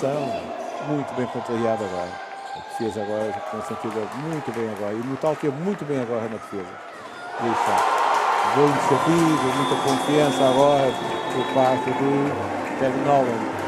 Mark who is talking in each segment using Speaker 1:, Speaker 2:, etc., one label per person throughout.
Speaker 1: Muito bem contrariado agora. A defesa agora já tem sentido muito bem agora. E está o tempo muito bem agora na defesa. Deixa. Gol servido, muita confiança agora por parte do Kevin Nolans.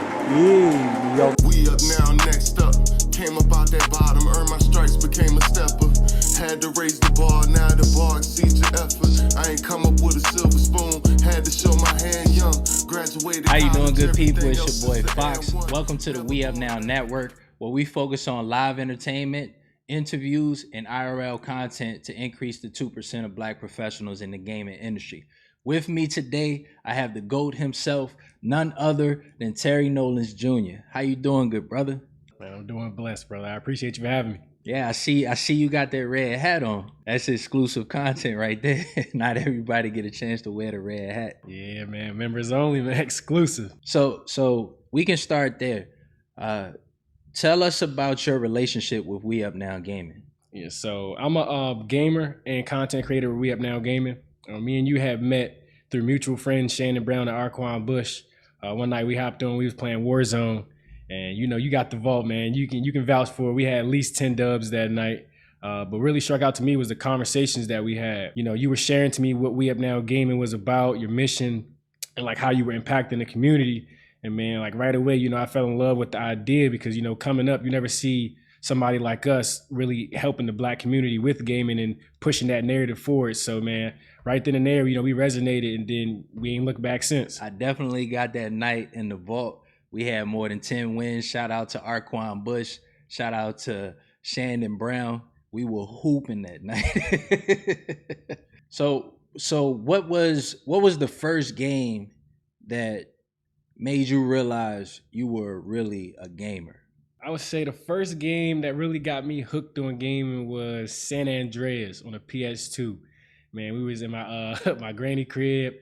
Speaker 2: We up now, next up. Came up out that bottom, earned my stripes, became a stepper. Had to raise the bar, now the bar exceeds the effort. I ain't come up with a silver spoon, had to show my hand young. Graduated.
Speaker 3: How you doing, good people? It's your boy Fox. Welcome to the We Up Now Network, where we focus on live entertainment, interviews, and IRL content to increase the 2% of black professionals in the gaming industry. With me today, I have the GOAT himself, none other than Terry Nolans Jr. How you doing, good brother?
Speaker 4: Man, I'm doing blessed, brother. I appreciate you for having me.
Speaker 3: Yeah, I see you got that red hat on. That's exclusive content right there. Not everybody get a chance to wear the red hat.
Speaker 4: Yeah, man. Members only, man. Exclusive.
Speaker 3: So we can start there. Tell us about your relationship with We Up Now Gaming.
Speaker 4: Yeah, so I'm a gamer and content creator with We Up Now Gaming. Me and you have met through mutual friends Shannon Brown and Arquan Bush. One night we hopped on, we was playing Warzone, and you got the vault, man. You can vouch for it. We had at least 10 dubs that night. But really struck out to me was the conversations that we had. You were sharing to me what We Up Now Gaming was about, your mission, and like how you were impacting the community. And man, like right away, I fell in love with the idea because, coming up, you never see somebody like us really helping the black community with gaming and pushing that narrative forward. So man, right then and there, we resonated, and then we ain't looked back since.
Speaker 3: I definitely got that night in the vault. We had more than 10 wins. Shout out to Arquan Bush. Shout out to Shannon Brown. We were hooping that night. So what was the first game that made you realize you were really a gamer?
Speaker 4: I would say the first game that really got me hooked on gaming was San Andreas on a PS2. Man, we was in my my granny crib.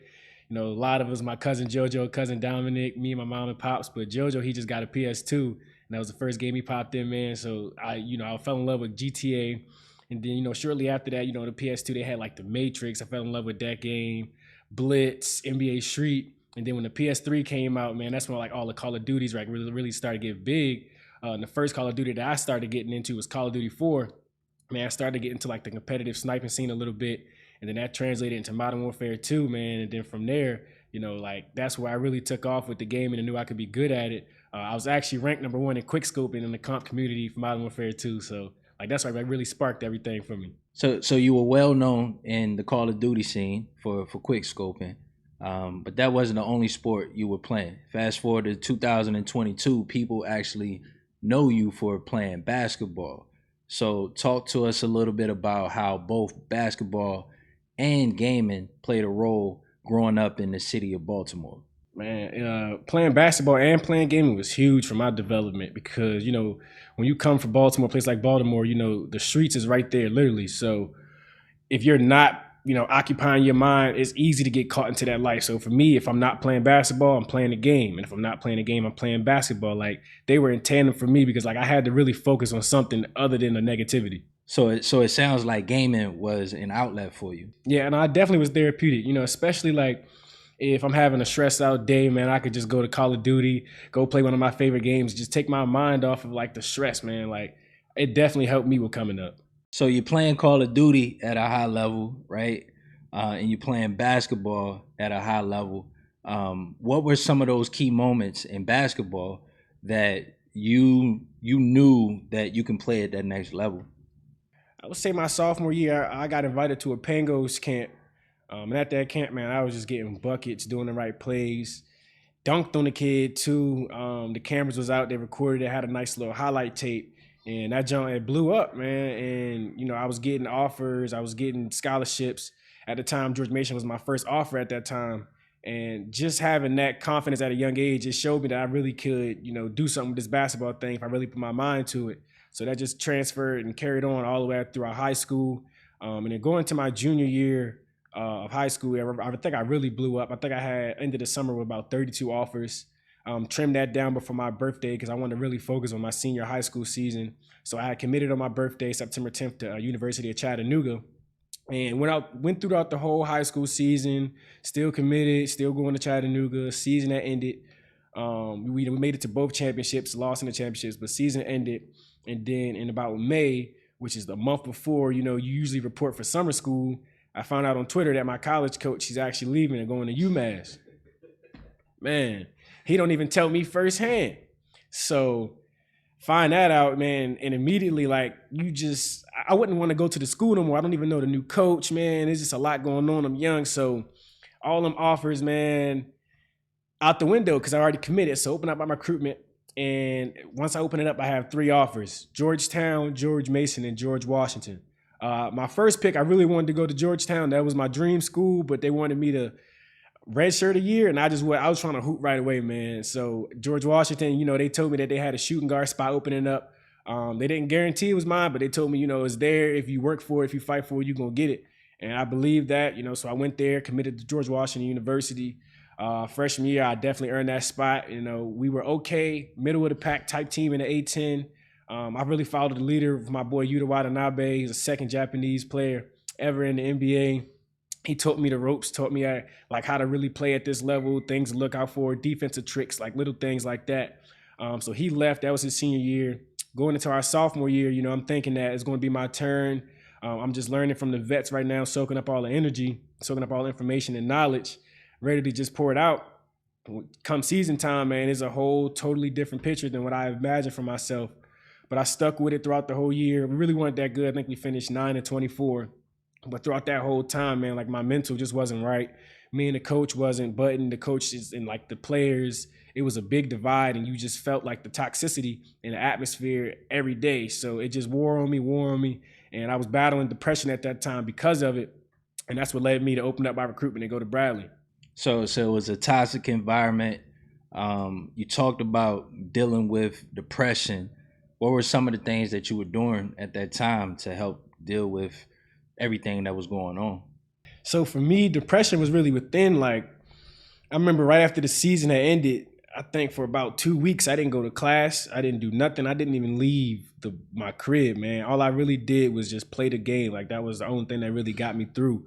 Speaker 4: A lot of us, my cousin JoJo, cousin Dominic, me and my mom and pops. But JoJo, he just got a PS2, and that was the first game he popped in, man. So I fell in love with GTA, and then shortly after that, the PS2 they had like The Matrix. I fell in love with that game, Blitz, NBA Street, and then when the PS3 came out, man, that's when like all the Call of Duties like really started to get big. And the first Call of Duty that I started getting into was Call of Duty 4. Man, I started to get into like the competitive sniping scene a little bit. And then that translated into Modern Warfare 2, man. And then from there, that's where I really took off with the game and I knew I could be good at it. I was actually ranked number 1 in quickscoping in the comp community for Modern Warfare 2. So like that's why it really sparked everything for me.
Speaker 3: So you were well known in the Call of Duty scene for quickscoping. But that wasn't the only sport you were playing. Fast forward to 2022, people actually know you for playing basketball. So talk to us a little bit about how both basketball and gaming played a role growing up in the city of Baltimore.
Speaker 4: Man, playing basketball and playing gaming was huge for my development because, when you come from Baltimore, a place like Baltimore, the streets is right there, literally. So if you're not occupying your mind, it's easy to get caught into that life. So for me, if I'm not playing basketball, I'm playing a game. And if I'm not playing a game, I'm playing basketball. Like they were in tandem for me because like I had to really focus on something other than the negativity.
Speaker 3: So it sounds like gaming was an outlet for you.
Speaker 4: Yeah, and I definitely was therapeutic, especially like if I'm having a stressed out day, man, I could just go to Call of Duty, go play one of my favorite games, just take my mind off of like the stress, man. Like it definitely helped me with coming up.
Speaker 3: So you're playing Call of Duty at a high level, right? And you're playing basketball at a high level. What were some of those key moments in basketball that you knew that you can play at that next level?
Speaker 4: I would say my sophomore year, I got invited to a Pangos camp. And at that camp, man, I was just getting buckets, doing the right plays. Dunked on the kid too. The cameras was out, they recorded it, had a nice little highlight tape. And that jump, it blew up, man. And, I was getting offers. I was getting scholarships. At the time, George Mason was my first offer at that time. And just having that confidence at a young age, it showed me that I really could, do something with this basketball thing if I really put my mind to it. So that just transferred and carried on all the way throughout high school. And then going to my junior year of high school, I think I really blew up. I think I had ended the summer with about 32 offers. Trimmed that down before my birthday because I wanted to really focus on my senior high school season. So I had committed on my birthday, September 10th, to University of Chattanooga. And went throughout the whole high school season, still committed, still going to Chattanooga, season that ended. We made it to both championships, lost in the championships, but season ended. And then in about May, which is the month before, you usually report for summer school, I found out on Twitter that my college coach, he's actually leaving and going to UMass. Man, he don't even tell me firsthand. So find that out, man, and immediately, like, I wouldn't want to go to the school no more. I don't even know the new coach, man. There's just a lot going on. I'm young, so all them offers, man, out the window because I already committed. So open up my recruitment, and once I open it up, I have 3 offers: Georgetown, George Mason, and George Washington. My first pick, I really wanted to go to Georgetown. That was my dream school, but they wanted me to redshirt a year, and I was trying to hoop right away, man. So George Washington, they told me that they had a shooting guard spot opening up. They didn't guarantee it was mine, but they told me, it's there. If you work for it, if you fight for it, you're going to get it. And I believe that, so I went there, committed to George Washington University. Freshman year, I definitely earned that spot. We were okay, middle of the pack type team in the A-10. I really followed the leader of my boy Yuta Watanabe. He's the second Japanese player ever in the NBA. He taught me the ropes, taught me like how to really play at this level, things to look out for, defensive tricks, like little things like that. So he left. That was his senior year. Going into our sophomore year, I'm thinking that it's going to be my turn. I'm just learning from the vets right now, soaking up all the energy, soaking up all the information and knowledge, ready to just pour it out. Come season time, man, it's a whole totally different picture than what I imagined for myself. But I stuck with it throughout the whole year. We really weren't that good. I think we finished 9-24. But throughout that whole time, man, like my mental just wasn't right. Me and the coach wasn't buttoned. The coaches and like the players, it was a big divide, and you just felt like the toxicity in the atmosphere every day. So it just wore on me. And I was battling depression at that time because of it. And that's what led me to open up my recruitment and go to Bradley.
Speaker 3: So it was a toxic environment. You talked about dealing with depression. What were some of the things that you were doing at that time to help deal with everything that was going on?
Speaker 4: So for me, depression was really within. Like, I remember right after the season had ended, I think for about 2 weeks, I didn't go to class. I didn't do nothing. I didn't even leave my crib, man. All I really did was just play the game. Like, that was the only thing that really got me through.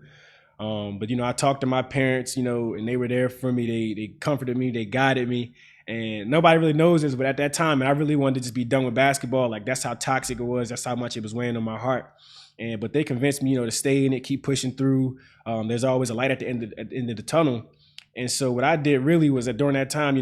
Speaker 4: But, I talked to my parents, and they were there for me. They comforted me. They guided me. And nobody really knows this, but at that time, I really wanted to just be done with basketball. Like, that's how toxic it was. That's how much it was weighing on my heart. But they convinced me, to stay in it, keep pushing through. There's always a light at the end of the tunnel. And so what I did really was that during that time,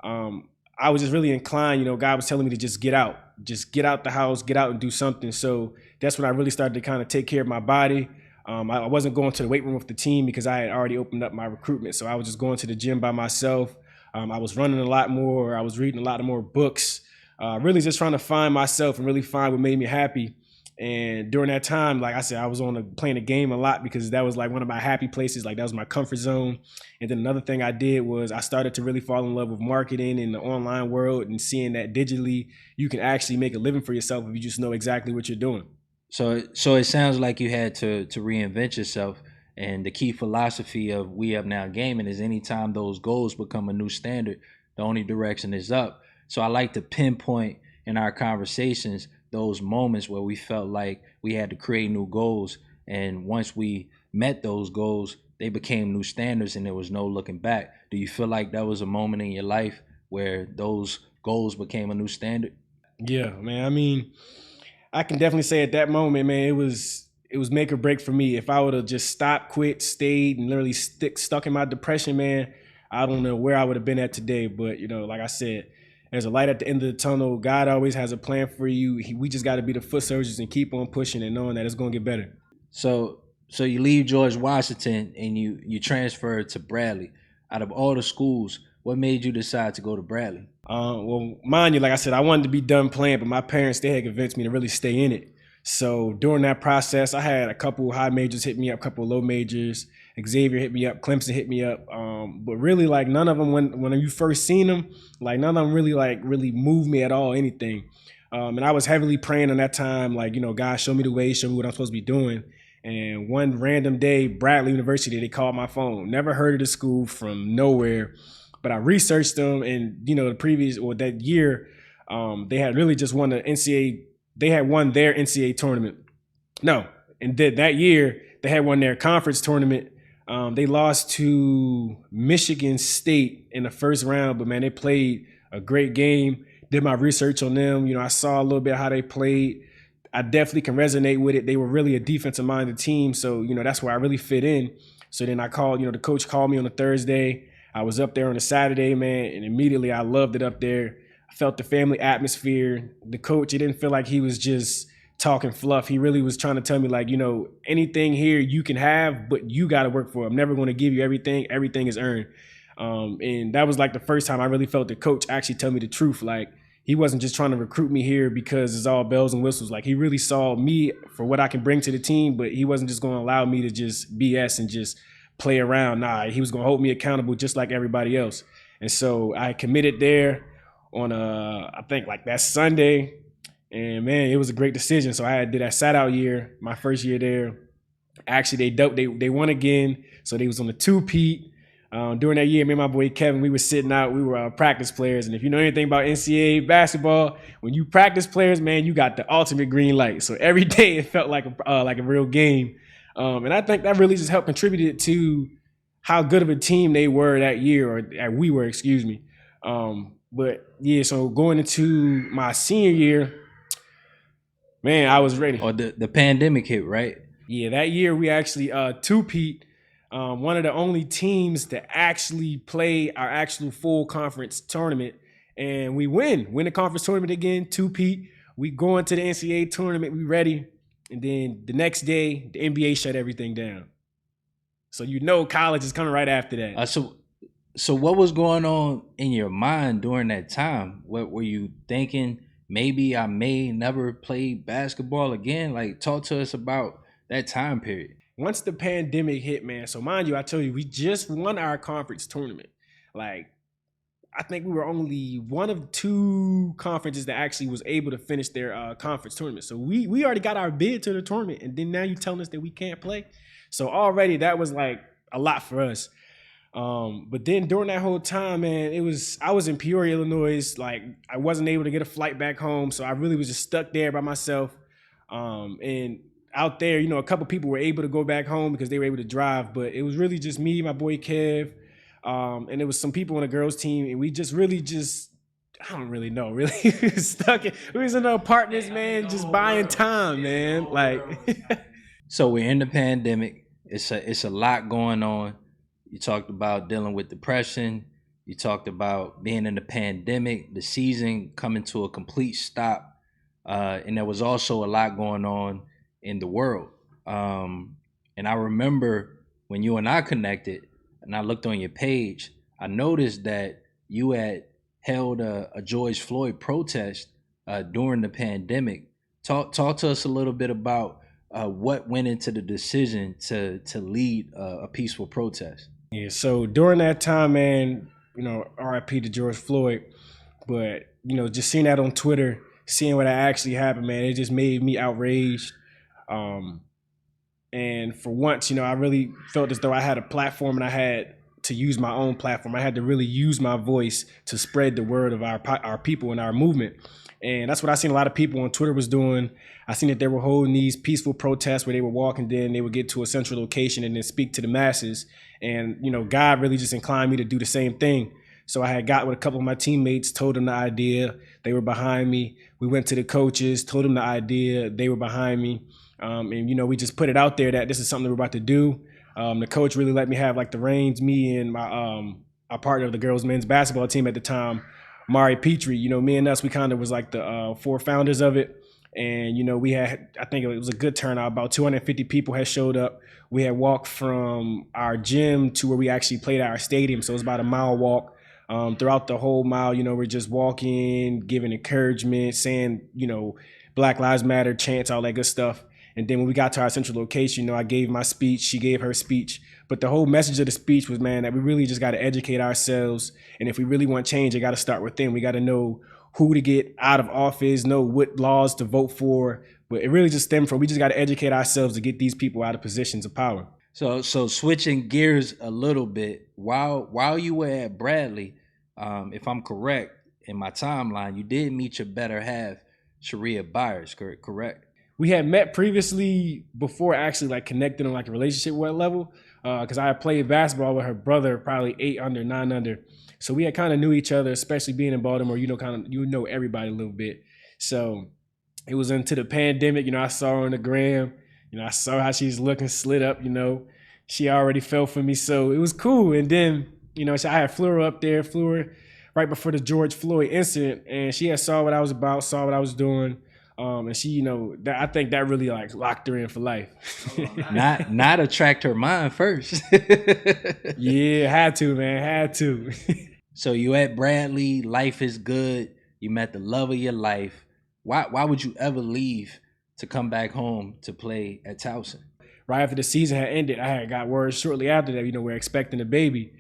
Speaker 4: I was just really inclined, God was telling me to just get out the house, get out and do something. So that's when I really started to kind of take care of my body. I wasn't going to the weight room with the team because I had already opened up my recruitment. So I was just going to the gym by myself. I was running a lot more. I was reading a lot more books, really just trying to find myself and really find what made me happy. And during that time, like I said, I was playing the game a lot because that was like one of my happy places. Like, that was my comfort zone. And then another thing I did was I started to really fall in love with marketing in the online world and seeing that digitally you can actually make a living for yourself if you just know exactly what you're doing.
Speaker 3: So it sounds like you had to reinvent yourself. And the key philosophy of WeUpNow Gaming is anytime those goals become a new standard, the only direction is up. So I like to pinpoint in our conversations those moments where we felt like we had to create new goals. And once we met those goals, they became new standards and there was no looking back. Do you feel like that was a moment in your life where those goals became a new standard?
Speaker 4: Yeah, man. I mean, I can definitely say at that moment, man, it was make or break for me. If I would have just stopped, quit, stayed, and literally stuck in my depression, man, I don't know where I would have been at today. But, like I said, there's a light at the end of the tunnel. God always has a plan for you. We just got to be the foot soldiers and keep on pushing and knowing that it's going to get better.
Speaker 3: So you leave George Washington and you transfer to Bradley. Out of all the schools, what made you decide to go to Bradley?
Speaker 4: Well, mind you, like I said, I wanted to be done playing, but my parents, they had convinced me to really stay in it. So during that process, I had a couple high majors hit me up, a couple low majors. Xavier hit me up, Clemson hit me up. But really, like, none of them, when you first seen them, like, none of them really moved me at all, anything. And I was heavily praying on that time, like, God, show me the way, show me what I'm supposed to be doing. And one random day, Bradley University, they called my phone. Never heard of the school from nowhere. But I researched them, and, that year, they had really just won the NCAA. They had won their NCAA tournament. No, and that year, they had won their conference tournament. They lost to Michigan State in the first round, but man, they played a great game. Did my research on them. I saw a little bit how they played. I definitely can resonate with it. They were really a defensive-minded team, so that's where I really fit in. So then I called, the coach called me on a Thursday. I was up there on a Saturday, man, and immediately I loved it up there. I felt the family atmosphere. The coach, it didn't feel like he was just talking fluff. He really was trying to tell me, like, anything here you can have, but you got to work for it. I'm never going to give you everything. Everything is earned. And that was like the first time I really felt the coach actually tell me the truth. Like, he wasn't just trying to recruit me here because it's all bells and whistles. Like, he really saw me for what I can bring to the team, but he wasn't just going to allow me to just BS and just play around. Nah, he was going to hold me accountable just like everybody else. And so I committed there on I think like that Sunday. And man, it was a great decision. So I did that sat-out year, my first year there. Actually, they won again. So they was on the two-peat. During that year, me and my boy Kevin, we were sitting out. We were practice players. And if you know anything about NCAA basketball, when you practice players, man, you got the ultimate green light. So every day it felt like a real game. And I think that really just helped contribute to how good of a team they were that year, or we were, excuse me. But yeah, so going into my senior year, man, I was ready.
Speaker 3: Or the pandemic hit, right?
Speaker 4: Yeah, that year we actually two-peat. One of the only teams to actually play our actual full conference tournament, and we win the conference tournament again, two-peat. We go into the NCAA tournament, we ready, and then the next day the NBA shut everything down. So college is coming right after that.
Speaker 3: So what was going on in your mind during that time? What were you thinking? Maybe I may never play basketball again. Like, talk to us about that time period.
Speaker 4: Once the pandemic hit, man, so mind you, I tell you, we just won our conference tournament. Like, I think we were only one of two conferences that actually was able to finish their conference tournament. So we already got our bid to the tournament, and then now you're telling us that we can't play? So already that was like a lot for us. But then during that whole time, man, I was in Peoria, Illinois. Like, I wasn't able to get a flight back home, so I really was just stuck there by myself. And out there, a couple people were able to go back home because they were able to drive, but it was really just me, my boy Kev, and there was some people on the girls team, and we just really I don't really know, really stuck in. We was in our partners, man, just buying time, man. Like,
Speaker 3: so we're in the pandemic. It's a lot going on. You talked about dealing with depression. You talked about being in the pandemic, the season coming to a complete stop, and there was also a lot going on in the world. And I remember when you and I connected and I looked on your page, I noticed that you had held a George Floyd protest during the pandemic. Talk to us a little bit about what went into the decision to lead a peaceful protest.
Speaker 4: Yeah, so during that time, man, RIP to George Floyd, but, just seeing that on Twitter, seeing what actually happened, man, it just made me outraged. And for once, I really felt as though I had a platform and I had to use my own platform. I had to really use my voice to spread the word of our people and our movement. And that's what I seen a lot of people on Twitter was doing. I seen that they were holding these peaceful protests where they were walking, then they would get to a central location and then speak to the masses. And, God really just inclined me to do the same thing. So I had got with a couple of my teammates, told them the idea. They were behind me. We went to the coaches, told them the idea. They were behind me. And, we just put it out there that this is something that we're about to do. The coach really let me have like the reins, me and my partner of the girls' men's basketball team at the time, Mari Petrie. Me and us, we kind of was like the four founders of it. And, we had, I think it was a good turnout. About 250 people had showed up. We had walked from our gym to where we actually played at our stadium. So it was about a mile walk. Throughout the whole mile, we're just walking, giving encouragement, saying, Black Lives Matter, chants, all that good stuff. And then when we got to our central location, I gave my speech, she gave her speech. But the whole message of the speech was, man, that we really just got to educate ourselves. And if we really want change, it got to start within. We got to know who to get out of office, know what laws to vote for. But it really just stemmed from, we just got to educate ourselves to get these people out of positions of power.
Speaker 3: So switching gears a little bit, while you were at Bradley, if I'm correct in my timeline, you did meet your better half, Sharia Byers, correct?
Speaker 4: We had met previously before actually like connected on like a relationship level. because I had played basketball with her brother, probably 8 under, 9 under. So we had kind of knew each other, especially being in Baltimore. You know everybody a little bit. So it was into the pandemic. I saw her on the gram. I saw how she's looking slid up. She already fell for me, so it was cool. And then I had flew her up there, flew her right before the George Floyd incident, and she had saw what I was about, saw what I was doing. And she, I think that really like locked her in for life.
Speaker 3: not attract her mind first.
Speaker 4: Yeah, had to, man, had to.
Speaker 3: So you at Bradley, life is good. You met the love of your life. Why would you ever leave to come back home to play at Towson?
Speaker 4: Right after the season had ended, I had got word shortly after that, we're expecting a baby.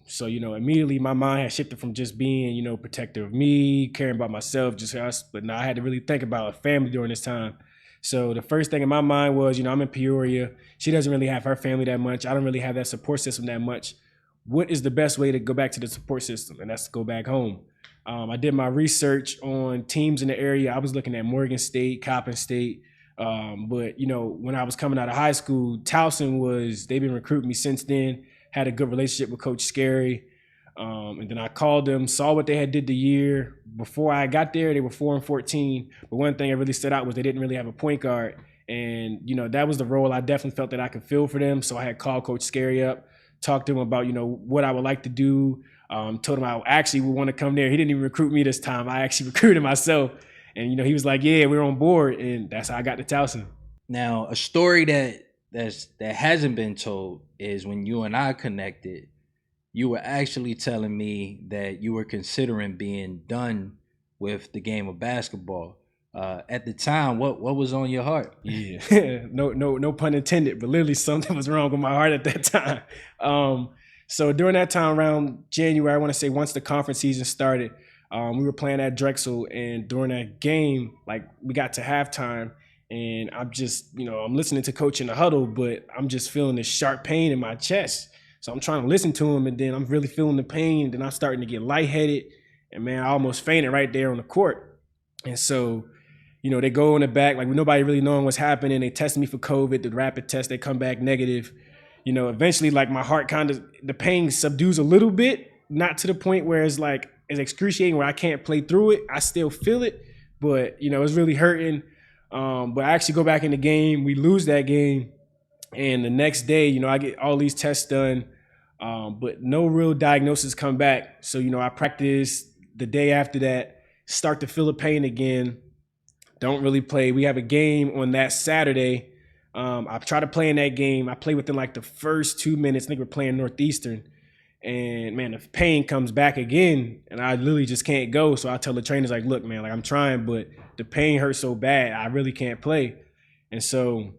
Speaker 4: So, immediately my mind had shifted from just being, protective of me, caring about myself, just us. But now I had to really think about a family during this time. So the first thing in my mind was, I'm in Peoria. She doesn't really have her family that much. I don't really have that support system that much. What is the best way to go back to the support system? And that's to go back home. I did my research on teams in the area. I was looking at Morgan State, Coppin State. But, when I was coming out of high school, Towson they've been recruiting me since then. Had a good relationship with Coach Scary. And then I called them, saw what they had did the year. Before I got there, they were 4-14. But one thing that really stood out was they didn't really have a point guard. And, that was the role I definitely felt that I could fill for them. So I had called Coach Scary up, talked to him about, what I would like to do. Told him I actually would want to come there. He didn't even recruit me this time. I actually recruited myself. And, he was like, yeah, we're on board. And that's how I got to Towson.
Speaker 3: Now, a story that hasn't been told is when you and I connected, you were actually telling me that you were considering being done with the game of basketball. At the time, what was on your heart?
Speaker 4: Yeah, no pun intended, but literally something was wrong with my heart at that time. So during that time, around January, I want to say once the conference season started, we were playing at Drexel, and during that game, like we got to halftime, and I'm just, I'm listening to Coach in the huddle, but I'm just feeling this sharp pain in my chest. So I'm trying to listen to him, and then I'm really feeling the pain. Then I'm starting to get lightheaded, and man, I almost fainted right there on the court. And so, they go in the back, like with nobody really knowing what's happening. They test me for COVID, the rapid test, they come back negative. Eventually, like my heart the pain subdues a little bit, not to the point where it's like, it's excruciating where I can't play through it. I still feel it, but, it's really hurting. But I actually go back in the game. We lose that game. And the next day, I get all these tests done, but no real diagnosis come back. So, I practice the day after that, start to feel the pain again. Don't really play. We have a game on that Saturday. I try to play in that game. I play within like the first 2 minutes. I think we're playing Northeastern. And man, the pain comes back again, and I literally just can't go. So I tell the trainers, like, look, man, like I'm trying, but the pain hurts so bad, I really can't play. And so,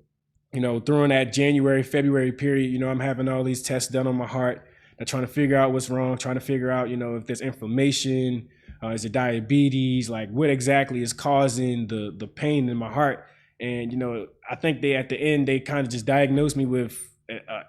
Speaker 4: during that January, February period, I'm having all these tests done on my heart. I'm trying to figure out what's wrong, trying to figure out, if there's inflammation, is it diabetes, like what exactly is causing the pain in my heart. And, I think at the end, they kind of just diagnosed me with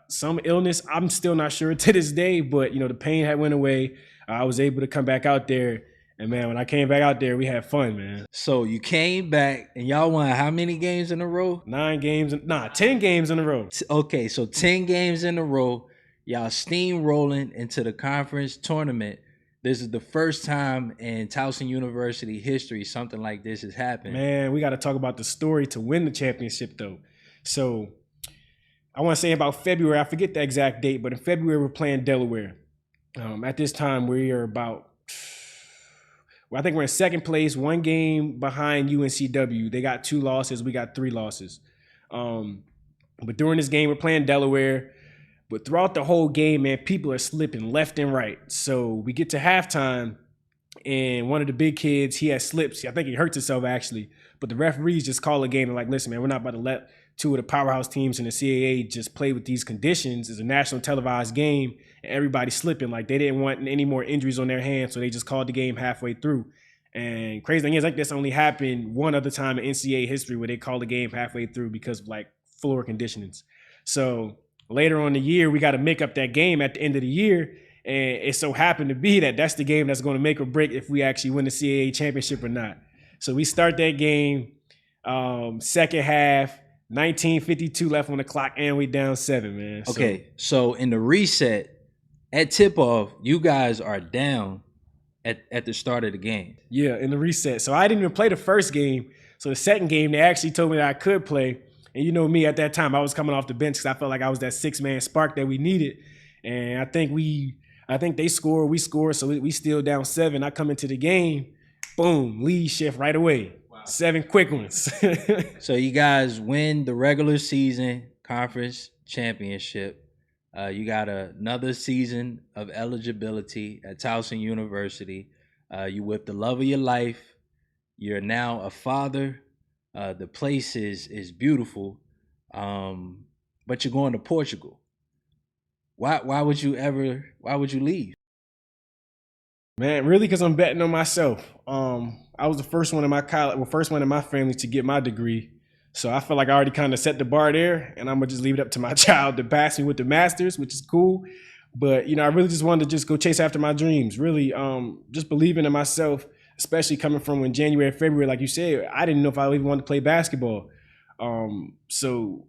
Speaker 4: some illness. I'm still not sure to this day, but the pain had went away. I was able to come back out there, and man, when I came back out there, we had fun, man.
Speaker 3: So you came back and y'all won how many games in a row?
Speaker 4: 10 games in a row.
Speaker 3: Okay, so 10 games in a row. Y'all steamrolling into the conference tournament. This is the first time in Towson University history something like this has happened.
Speaker 4: Man, we got to talk about the story to win the championship, though. So I want to say about February, I forget the exact date, but in February, we're playing Delaware. At this time, we are I think we're in second place, one game behind UNCW. They got 2 losses. We got 3 losses. But during this game, we're playing Delaware. But throughout the whole game, man, people are slipping left and right. So we get to halftime, and one of the big kids, he has slips. I think he hurts himself, actually. But the referees just call a game and like, listen, man, we're not about to let 2 of the powerhouse teams in the CAA just play with these conditions. It's a national televised game, and everybody's slipping. Like, they didn't want any more injuries on their hands, so they just called the game halfway through. And crazy thing is, like, this only happened one other time in NCAA history where they called the game halfway through because of, like, floor conditionings. So later on in the year, we got to make up that game at the end of the year. And it so happened to be that that's the game that's going to make or break if we actually win the CAA championship or not. So we start that game, second half, 19:52 left on the clock, and we down 7, man.
Speaker 3: Okay, so in the reset, at tip-off, you guys are down at the start of the game.
Speaker 4: Yeah, in the reset. So I didn't even play the first game. So the second game, they actually told me that I could play. And you know me, at that time, I was coming off the bench because I felt like I was that 6-man spark that we needed. And I think they scored, we scored, so we still down 7. I come into the game, boom, lead shift right away. Wow. 7 quick ones.
Speaker 3: So you guys win the regular season conference championship. You got another season of eligibility at Towson University. You with the love of your life. You're now a father. The place is beautiful, but you're going to Portugal. Why would you leave?
Speaker 4: Man, really, because I'm betting on myself. I was the first one in my first one in my family to get my degree. So I feel like I already kind of set the bar there, and I'm gonna just leave it up to my child to pass me with the masters, which is cool. But I really just wanted to just go chase after my dreams. Really, just believing in myself, especially coming from when January, February, like you said, I didn't know if I even wanted to play basketball. So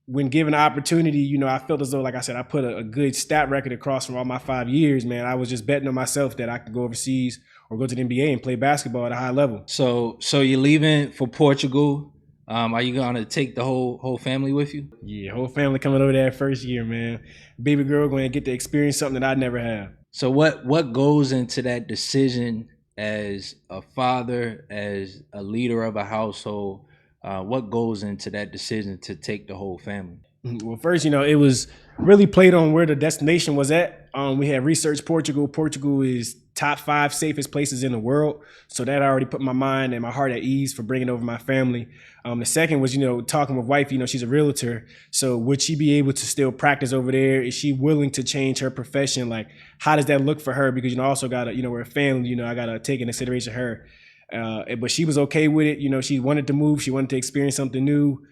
Speaker 4: when given the opportunity, I felt as though, like I said, I put a good stat record across from all my 5 years, man. I was just betting on myself that I could go overseas or go to the NBA and play basketball at a high level.
Speaker 3: So you're leaving for Portugal. Are you gonna take the whole family with you?
Speaker 4: Yeah, whole family coming over there first year, man. Baby girl going to get to experience something that I never have.
Speaker 3: So what goes into that decision as a father, as a leader of a household? What goes into that decision to take the whole family?
Speaker 4: Well, first, it was really played on where the destination was at. We had researched Portugal. Portugal is top 5 safest places in the world. So that already put my mind and my heart at ease for bringing over my family. The second was, talking with wife, she's a realtor. So would she be able to still practice over there? Is she willing to change her profession? Like, how does that look for her? Because, I also got to, we're a family, I got to take into consideration her. But she was okay with it. She wanted to move. She wanted to experience something new.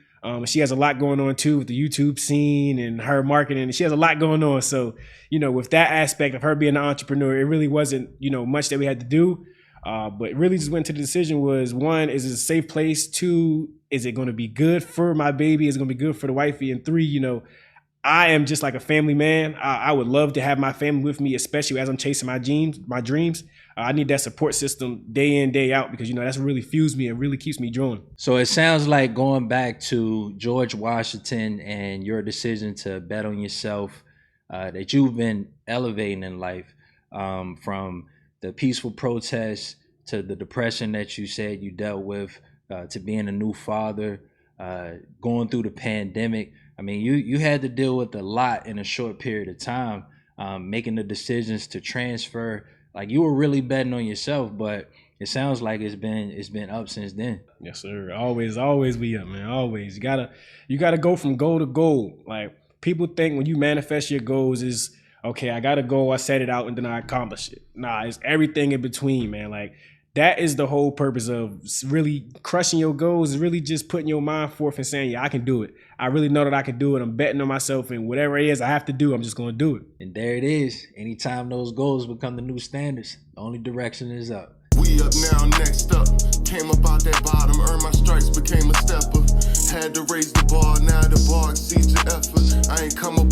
Speaker 4: She has a lot going on too with the YouTube scene and her marketing. She has a lot going on. So, with that aspect of her being an entrepreneur, it really wasn't, much that we had to do. But really just went to the decision was, 1, is it a safe place? 2, is it going to be good for my baby? Is it going to be good for the wifey? And 3, I am just like a family man. I would love to have my family with me, especially as I'm chasing my dreams. I need that support system day in, day out, because, that's what really fuels me and really keeps me drawn.
Speaker 3: So it sounds like going back to George Washington and your decision to bet on yourself, that you've been elevating in life, from the peaceful protests to the depression that you said you dealt with, to being a new father, going through the pandemic. I mean, you had to deal with a lot in a short period of time, making the decisions to transfer. Like, you were really betting on yourself, but it sounds like it's been up since then.
Speaker 4: Yes, sir. Always be up, man. Always. You gotta go from goal to goal. Like, people think when you manifest your goals is, okay, I got a goal, I set it out, and then I accomplish it. Nah, it's everything in between, man. Like, that is the whole purpose of really crushing your goals, is really just putting your mind forth and saying, yeah, I can do it. I really know that I can do it. I'm betting on myself, and whatever it is I have to do, I'm just going to do it.
Speaker 3: And there it is. Anytime those goals become the new standards, the only direction is up.
Speaker 2: We up now, next up. Came up out that bottom, earned my stripes, became a stepper. Had to raise the bar, now the bar exceeds your effort. I ain't come up